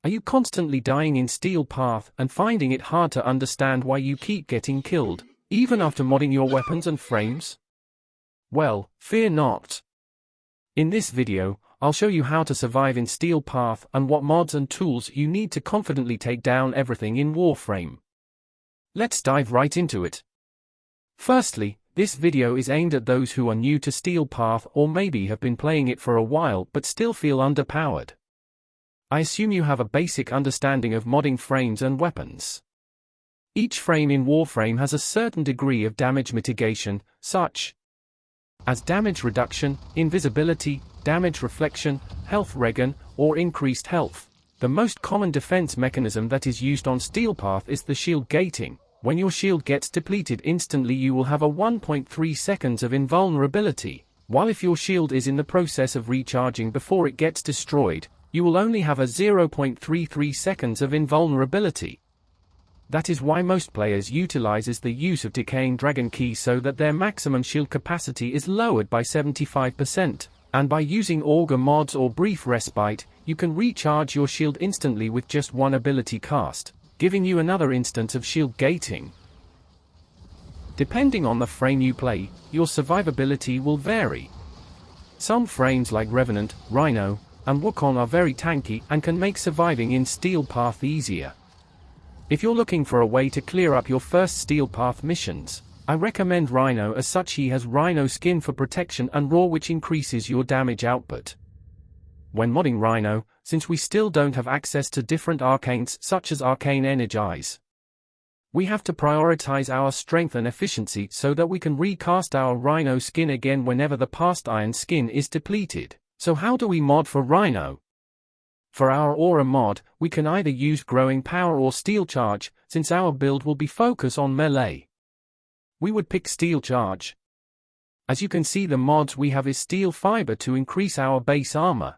Are you constantly dying in SteelPath and finding it hard to understand why you keep getting killed, even after modding your weapons and frames? Well, fear not. In this video, I'll show you how to survive in SteelPath and what mods and tools you need to confidently take down everything in Warframe. Let's dive right into it. Firstly, this video is aimed at those who are new to SteelPath or maybe have been playing it for a while but still feel underpowered. I assume you have a basic understanding of modding frames and weapons. Each frame in Warframe has a certain degree of damage mitigation, such as damage reduction, invisibility, damage reflection, health regen, or increased health. The most common defense mechanism that is used on SteelPath is the shield gating. When your shield gets depleted instantly, you will have a 1.3 seconds of invulnerability, while if your shield is in the process of recharging before it gets destroyed, you will only have a 0.33 seconds of invulnerability. That is why most players utilizes the use of Decaying Dragon Key so that their maximum shield capacity is lowered by 75%, and by using Augur mods or Brief Respite, you can recharge your shield instantly with just one ability cast, giving you another instance of shield gating. Depending on the frame you play, your survivability will vary. Some frames like Revenant, Rhino, and Wukong are very tanky and can make surviving in SteelPath easier. If you're looking for a way to clear up your first SteelPath missions, I recommend Rhino, as such he has Rhino skin for protection and raw, which increases your damage output. When modding Rhino, since we still don't have access to different arcanes such as Arcane Energize, we have to prioritize our strength and efficiency so that we can recast our Rhino skin again whenever the past Iron skin is depleted. So how do we mod for Rhino? For our Aura mod, we can either use Growing Power or Steel Charge, since our build will be focused on melee. We would pick Steel Charge. As you can see, the mods we have is Steel Fiber to increase our base armor.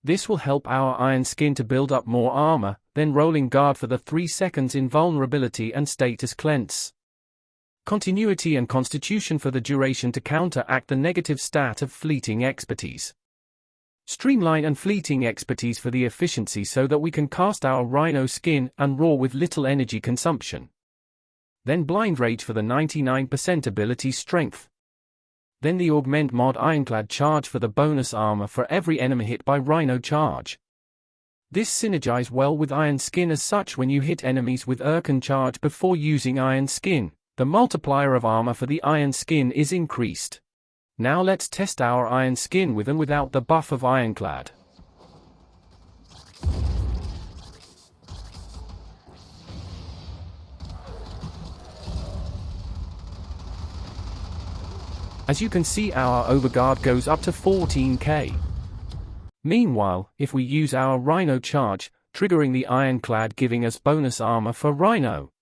This will help our Iron skin to build up more armor, then Rolling Guard for the 3 seconds invulnerability and Status Cleanse. Continuity and Constitution for the duration to counteract the negative stat of Fleeting Expertise. Streamline and Fleeting Expertise for the efficiency so that we can cast our Rhino skin and raw with little energy consumption. Then Blind Rage for the 99% ability strength. Then the Augment mod Ironclad Charge for the bonus armor for every enemy hit by Rhino Charge. This synergizes well with Iron Skin, as such when you hit enemies with Urkin Charge before using Iron Skin, the multiplier of armor for the Iron Skin is increased. Now let's test our Iron Skin with and without the buff of Ironclad. As you can see, our overguard goes up to 14k. Meanwhile, if we use our Rhino Charge, triggering the Ironclad giving us bonus armor for Rhino.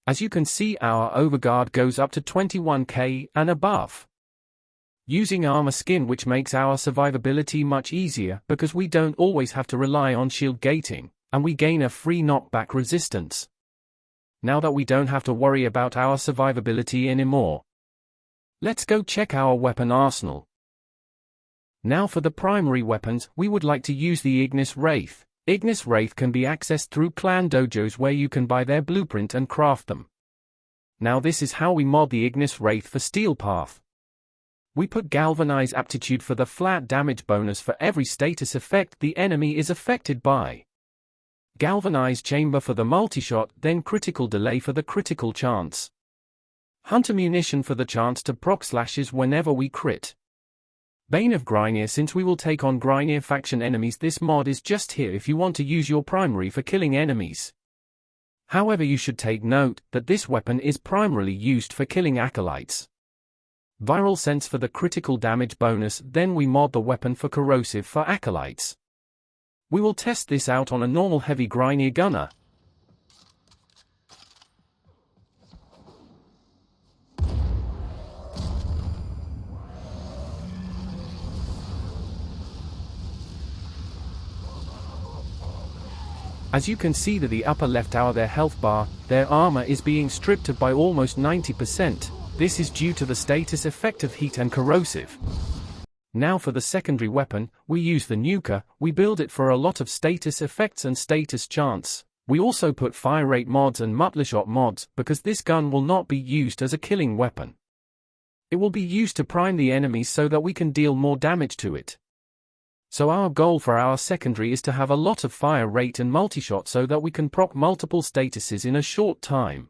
As you can see, our overguard goes up to 21k and above. Using armor skin, which makes our survivability much easier because we don't always have to rely on shield gating, and we gain a free knockback resistance. Now that we don't have to worry about our survivability anymore, let's go check our weapon arsenal. Now for the primary weapons, we would like to use the Ignis Wraith. Ignis Wraith can be accessed through clan dojos where you can buy their blueprint and craft them. Now this is how we mod the Ignis Wraith for SteelPath. We put Galvanize Aptitude for the flat damage bonus for every status effect the enemy is affected by. Galvanize Chamber for the multi-shot, then Critical Delay for the critical chance. Hunter Munition for the chance to proc slashes whenever we crit. Bane of Grynir, since we will take on Grynir faction enemies. This mod is just here if you want to use your primary for killing enemies. However, you should take note that this weapon is primarily used for killing acolytes. Viral Sense for the critical damage bonus, then we mod the weapon for Corrosive for acolytes. We will test this out on a normal heavy Grynir gunner. As you can see to the upper left hour their health bar, their armor is being stripped by almost 90%. This is due to the status effect of heat and corrosive. Now for the secondary weapon, we use the nukor. We build it for a lot of status effects and status chance. We also put fire rate mods and multi-shot mods because this gun will not be used as a killing weapon. It will be used to prime the enemies so that we can deal more damage to it. So our goal for our secondary is to have a lot of fire rate and multi-shot so that we can proc multiple statuses in a short time.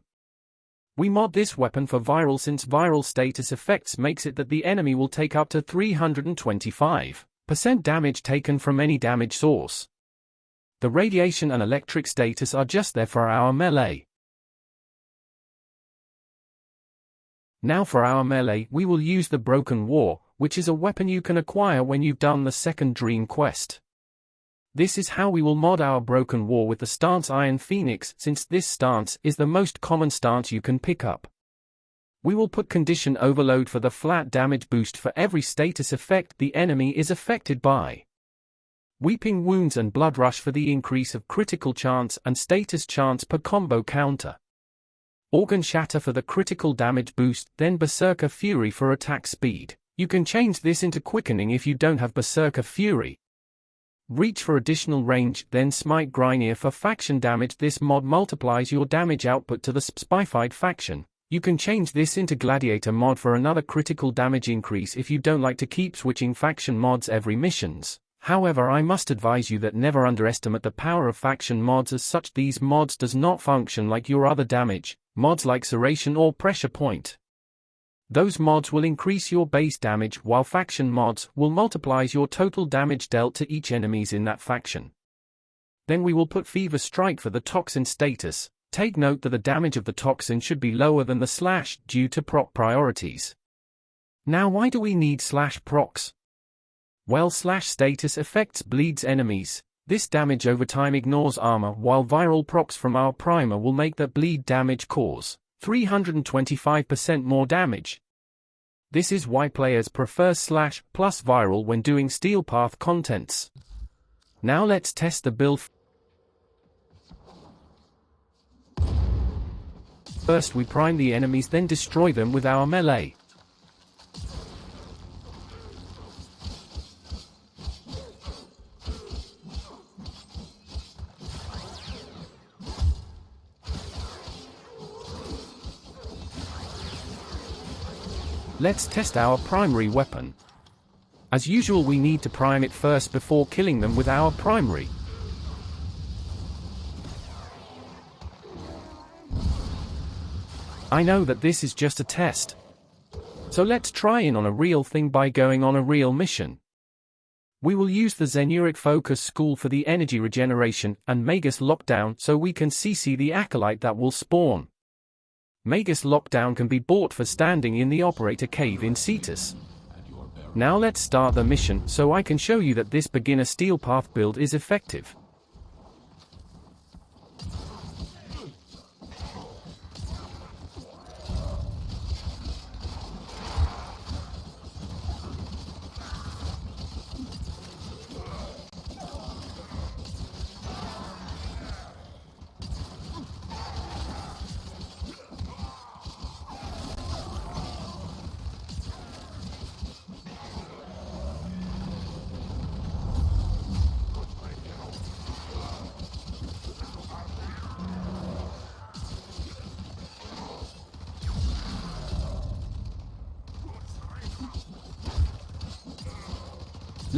We mod this weapon for viral since viral status effects makes it that the enemy will take up to 325% damage taken from any damage source. The radiation and electric status are just there for our melee. Now for our melee we will use the Broken War, which is a weapon you can acquire when you've done the second Dream Quest. This is how we will mod our Broken War with the stance Iron Phoenix since this stance is the most common stance you can pick up. We will put Condition Overload for the flat damage boost for every status effect the enemy is affected by. Weeping Wounds and Blood Rush for the increase of critical chance and status chance per combo counter. Organ Shatter for the critical damage boost, then Berserker Fury for attack speed. You can change this into Quickening if you don't have Berserker Fury. Reach for additional range, then Smite Grinier for faction damage. This mod multiplies your damage output to the Spyfied faction. You can change this into Gladiator mod for another critical damage increase if you don't like to keep switching faction mods every missions. However, I must advise you that never underestimate the power of faction mods as such. These mods does not function like your other damage mods like Serration or Pressure Point. Those mods will increase your base damage while faction mods will multiply your total damage dealt to each enemies in that faction. Then we will put Fever Strike for the toxin status. Take note that the damage of the toxin should be lower than the slash due to proc priorities. Now why do we need slash procs? Well, slash status effects bleeds enemies. This damage over time ignores armor while viral procs from our primer will make that bleed damage cause 325% more damage. This is why players prefer slash plus viral when doing SteelPath contents. Now let's test the build. First we prime the enemies, then destroy them with our melee. Let's test our primary weapon. As usual, we need to prime it first before killing them with our primary. I know that this is just a test. So let's try in on a real thing by going on a real mission. We will use the Zenuric Focus School for the energy regeneration and Magus Lockdown so we can CC the Acolyte that will spawn. Magus Lockdown can be bought for standing in the Operator Cave in Cetus. Now let's start the mission so I can show you that this beginner SteelPath build is effective.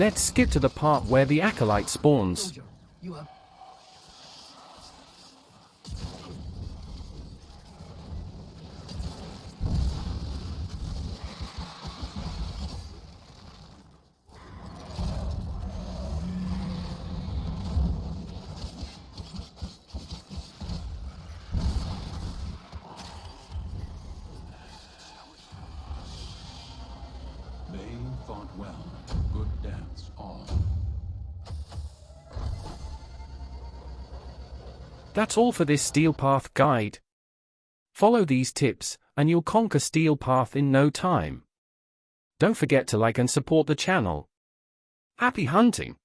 Let's skip to the part where the Acolyte spawns. That's all for this SteelPath guide. Follow these tips, and you'll conquer SteelPath in no time. Don't forget to like and support the channel. Happy hunting!